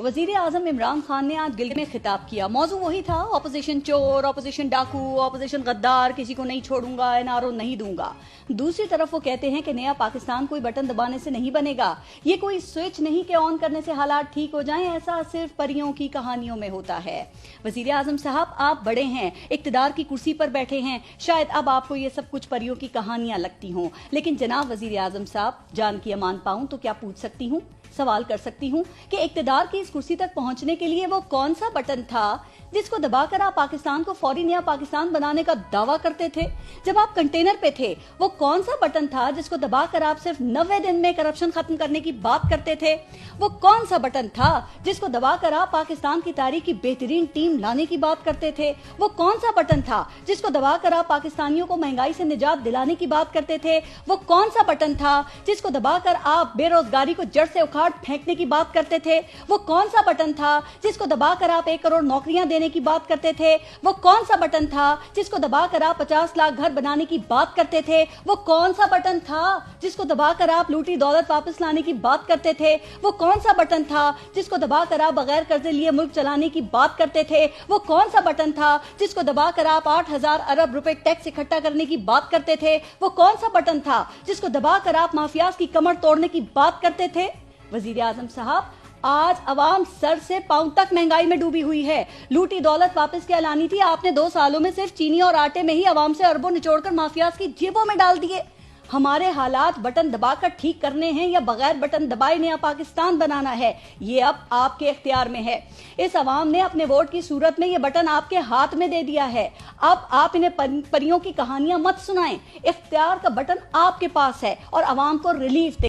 वजीर आजम इमरान खान ने आज गिल्ड में खिताब किया। मौजू वही था, ऑपोजिशन चोर, ऑपोजिशन डाकू, ऑपोजिशन गद्दार, किसी को नहीं छोड़ूंगा, एनआरओ नहीं दूंगा। दूसरी तरफ वो कहते हैं कि नया पाकिस्तान कोई बटन दबाने से नहीं बनेगा, ये कोई स्विच नहीं कि ऑन करने से हालात ठीक हो जाएं, ऐसा सिर्फ परियों की कहानियों में होता है। वजीर आजम साहब, आप बड़े हैं, इक्तदार की कुर्सी पर बैठे हैं, शायद अब आपको ये सब कुछ परियों की कहानियां लगती हों, लेकिन जनाब वजीर आजम साहब, जान की अमान पाऊं तो क्या पूछ सकती हूँ, सवाल कर सकती हूँ कि इक्तदार की इस कुर्सी तक पहुंचने के लिए वो कौन सा बटन था जिसको दबाकर आप पाकिस्तान को फौरी नया पाकिस्तान बनाने का दावा करते थे? जब आप कंटेनर पे थे, वो कौन सा बटन था जिसको दबाकर आप सिर्फ 90 दिन में करप्शन खत्म करने की बात करते थे? वो कौन सा बटन था जिसको दबाकर आप पाकिस्तान की तारीख की बेहतरीन टीम लाने की बात करते थे? वो कौन सा बटन था जिसको दबाकर आप पाकिस्तानियों को महंगाई से निजात दिलाने की बात करते थे? वो कौन सा बटन था जिसको दबाकर आप बेरोजगारी को जड़ से उखाड़ फेंकने की बात करते थे? वो कौन सा बटन था जिसको दबाकर आप 1 करोड़ नौकरियां देने की बात करते थे? वो कौन सा बटन था जिसको दबाकर आप 50 लाख घर बनाने की बात करते थे? वो कौन सा बटन था जिसको दबाकर आप लूटी दौलत वापस लाने की बात करते थे? वो कौन सा बटन था जिसको दबाकर आप बगैर कर्जे लिए मुल्क चलाने की बात करते थे? वो कौन सा बटन था जिसको दबाकर आप 8,000 अरब रुपए टैक्स इकट्ठा करने की बात करते थे? वो कौन सा बटन था जिसको दबाकर आप माफियाज की कमर तोड़ने की बात करते थे? वजीर आजम साहब, आज अवाम सर से पांव तक महंगाई में डूबी हुई है। लूटी दौलत वापस क्या लानी थी, आपने 2 सालों में सिर्फ चीनी और आटे में ही अवाम से अरबों निचोड़कर माफियाज की जेबों में डाल दिए। हमारे हालात बटन दबाकर ठीक करने हैं या बगैर बटन दबाए नया पाकिस्तान बनाना है, ये अब आपके इख्तियार में है। इस अवाम ने अपने वोट की सूरत में ये बटन आपके हाथ में दे दिया है। अब आप इन्हें परियों की कहानियां मत सुनाएं। इख्तियार का बटन आपके पास है और अवाम को रिलीफ दे।